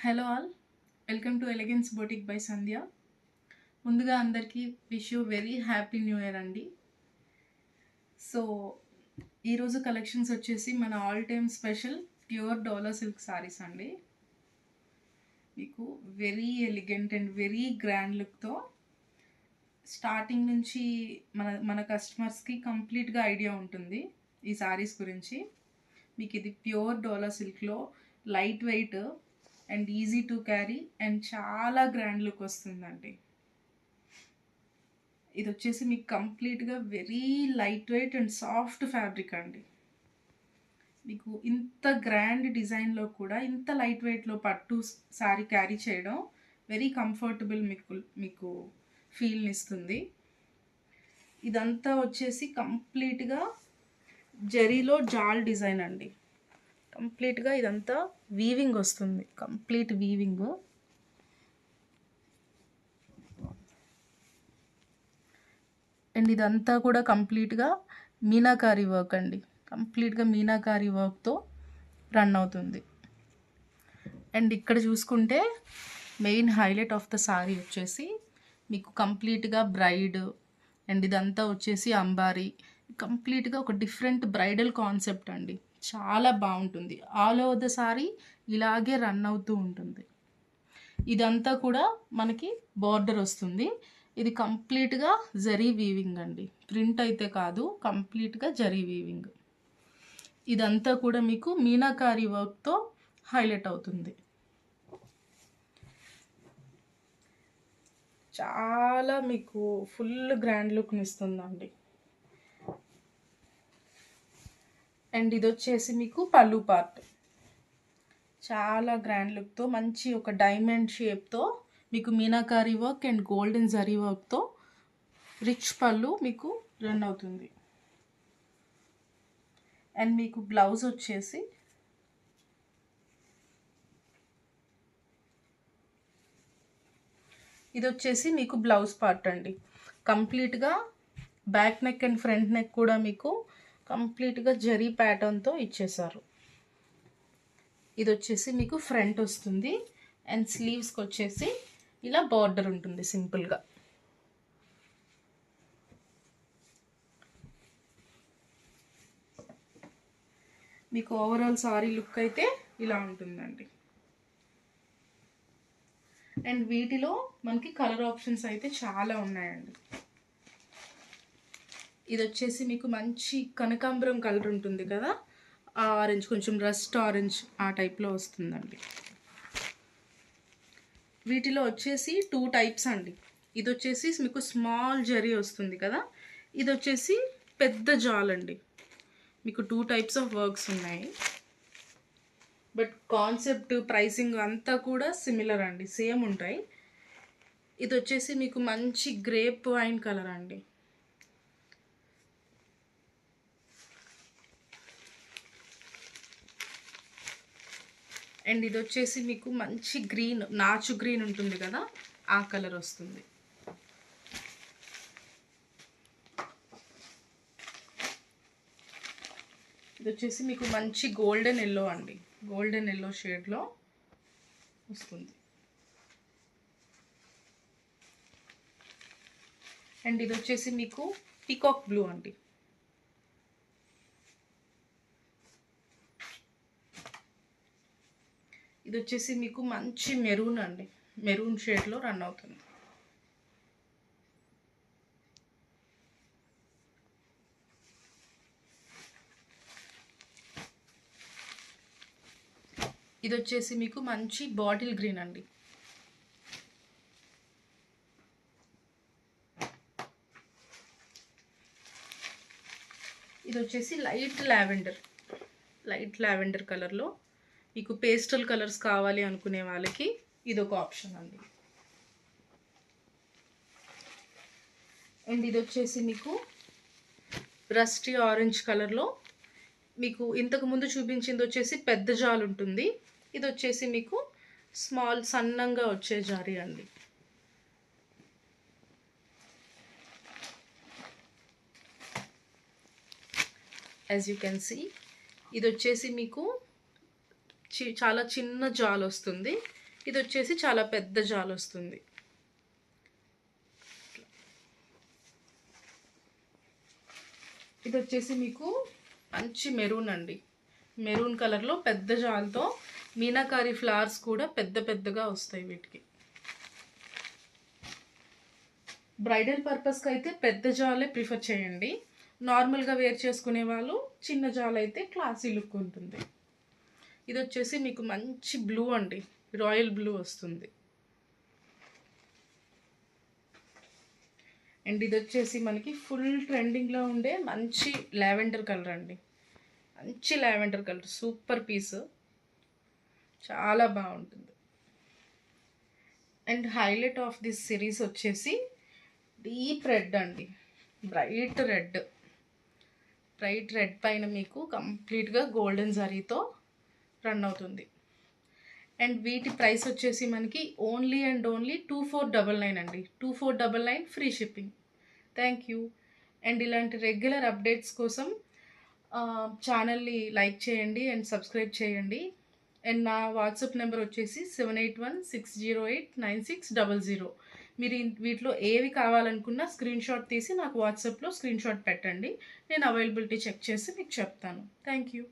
Hello all, welcome to elegance boutique by Sandhya. ముందుగా అందరికీ wish you very happy new year అండి. So ఈరోజు collections వచ్చేసి మన all time special pure Dola silk saris అండి. మీకు very elegant and very grand లుక్తో స్టార్టింగ్ నుంచి మన కస్టమర్స్కి కంప్లీట్గా ఐడియా ఉంటుంది ఈ సారీస్ గురించి. మీకు ఇది ప్యూర్ డోలా సిల్క్లో light weight and easy to carry and చాలా గ్రాండ్ లుక్ వస్తుందండి. ఇది వచ్చేసి మీకు కంప్లీట్గా very light weight and soft fabric అండి. మీకు ఇంత గ్రాండ్ డిజైన్లో కూడా ఇంత లైట్ వెయిట్లో పట్టు శారీ క్యారీ చేయడం వెరీ కంఫర్టబుల్ మీకు ఫీల్ని ఇస్తుంది. ఇదంతా వచ్చేసి కంప్లీట్గా జరీలో జాల్ డిజైన్ అండి. కంప్లీట్గా ఇదంతా వీవింగ్ వస్తుంది, కంప్లీట్ వీవింగ్. అండ్ ఇదంతా కూడా కంప్లీట్గా మీనాకారీ వర్క్ అండి. కంప్లీట్గా మీనాకారీ వర్క్తో రన్ అవుతుంది. అండ్ ఇక్కడ చూసుకుంటే main highlight of the sorry వచ్చేసి మీకు కంప్లీట్గా బ్రైడ్ అండ్ ఇదంతా వచ్చేసి అంబారీ, కంప్లీట్గా ఒక డిఫరెంట్ బ్రైడల్ కాన్సెప్ట్ అండి. చాలా బాగుంటుంది. ఆల్ ఓవర్ ద సారీ ఇలాగే రన్ అవుతూ ఉంటుంది. ఇదంతా కూడా మనకి బార్డర్ వస్తుంది. ఇది కంప్లీట్గా జరీ వీవింగ్ అండి, ప్రింట్ అయితే కాదు, కంప్లీట్గా జరీ వీవింగ్. ఇదంతా కూడా మీకు మీనాకారీ వర్క్తో హైలైట్ అవుతుంది. చాలా మీకు ఫుల్ గ్రాండ్ లుక్ని ఇస్తుందండి. అండ్ ఇది వచ్చేసి మీకు పళ్ళు పార్ట్. చాలా గ్రాండ్ లుక్తో మంచి ఒక డైమండ్ షేప్తో మీకు meenakari work and golden zari వర్క్తో రిచ్ పళ్ళు మీకు రన్ అవుతుంది. అండ్ మీకు బ్లౌజ్ వచ్చేసి ఇది వచ్చేసి మీకు బ్లౌజ్ పార్ట్ అండి. కంప్లీట్గా back neck and front neck కూడా మీకు కంప్లీట్గా జరీ ప్యాటర్న్తో ఇచ్చేసారు. ఇది వచ్చేసి మీకు ఫ్రంట్ వస్తుంది అండ్ స్లీవ్స్కి వచ్చేసి ఇలా బార్డర్ ఉంటుంది సింపుల్గా. మీకు ఓవరాల్ సారీ లుక్ అయితే ఇలా ఉంటుందండి. అండ్ వీటిలో మనకి కలర్ ఆప్షన్స్ అయితే చాలా ఉన్నాయండి. ఇది వచ్చేసి మీకు మంచి కనకాంబరం కలర్ ఉంటుంది కదా, ఆరెంజ్, కొంచెం రస్ట్ ఆరెంజ్ ఆ టైప్లో వస్తుందండి. వీటిలో వచ్చేసి 2 టైప్స్ అండి. ఇది వచ్చేసి మీకు స్మాల్ జరీ వస్తుంది కదా, ఇది వచ్చేసి పెద్ద జాల్ అండి. మీకు 2 టైప్స్ ఆఫ్ వర్క్స్ ఉన్నాయి. బట్ కాన్సెప్ట్, ప్రైసింగ్ అంతా కూడా సిమిలర్ అండి, సేమ్ ఉంటాయి. ఇది వచ్చేసి మీకు మంచి గ్రేప్ వైన్ కలర్ అండి. అండ్ ఇది వచ్చేసి మీకు మంచి గ్రీన్, నాచు గ్రీన్ ఉంటుంది కదా, ఆ కలర్ వస్తుంది. ఇది వచ్చేసి మీకు మంచి గోల్డెన్ ఎల్లో అండి, గోల్డెన్ ఎల్లో షేడ్లో వస్తుంది. అండ్ ఇది వచ్చేసి మీకు పీకాక్ బ్లూ అండి. ఇది వచ్చేసి మీకు మంచి మెరూన్ అండి, మెరూన్ షేడ్లో రన్ అవుతుంది. ఇది వచ్చేసి మీకు మంచి బాటిల్ గ్రీన్ అండి. ఇది వచ్చేసి లైట్ లావెండర్ కలర్లో మీకు పేస్టల్ కలర్స్ కావాలి అనుకునే వాళ్ళకి ఇదొక ఆప్షన్ అండి. అండ్ ఇది వచ్చేసి మీకు రస్టీ ఆరెంజ్ కలర్లో మీకు ఇంతకు ముందు చూపించింది వచ్చేసి పెద్ద జాల్ ఉంటుంది. ఇది వచ్చేసి మీకు స్మాల్ సన్నంగా వచ్చే జారీ అండి. యాజ్ యూ కెన్ సీ, ఇది వచ్చేసి మీకు చాలా చిన్న జాల్ వస్తుంది. ఇది వచ్చేసి చాలా పెద్ద జాల్ వస్తుంది. ఇది వచ్చేసి మీకు మంచి మెరూన్ అండి, మెరూన్ కలర్లో పెద్ద జాల్తో మీనాకారి ఫ్లవర్స్ కూడా పెద్ద పెద్దగా వస్తాయి వీటికి. బ్రైడల్ పర్పస్కి అయితే పెద్ద జాలే ప్రిఫర్ చేయండి. నార్మల్గా వేర్ చేసుకునే వాళ్ళు చిన్న జాల్ అయితే క్లాసీ లుక్ ఉంటుంది. ఇది వచ్చేసి మీకు మంచి బ్లూ అండి, రాయల్ బ్లూ వస్తుంది. అండ్ ఇది వచ్చేసి మనకి ఫుల్ ట్రెండింగ్లో ఉండే మంచి లావెండర్ కలర్ అండి, మంచి లావెండర్ కలర్, సూపర్ పీస్, చాలా బాగుంటుంది. And highlight of this series వచ్చేసి డీప్ రెడ్ అండి, బ్రైట్ రెడ్ పైన మీకు కంప్లీట్గా గోల్డెన్ జరీతో రన్ అవుతుంది. అండ్ వీటి ప్రైస్ వచ్చేసి మనకి ఓన్లీ అండ్ ఓన్లీ 2499 అండి, 2499 free shipping. Thank you. And ఇలాంటి రెగ్యులర్ అప్డేట్స్ కోసం ఛానల్ని లైక్ చేయండి అండ్ సబ్స్క్రైబ్ చేయండి. అండ్ నా వాట్సాప్ నెంబర్ వచ్చేసి 7816089600. మీరు వీటిలో ఏవి కావాలనుకున్నా స్క్రీన్ షాట్ తీసి నాకు వాట్సాప్లో స్క్రీన్ షాట్ పెట్టండి, నేను అవైలబిలిటీ చెక్ చేసి మీకు చెప్తాను. Thank you.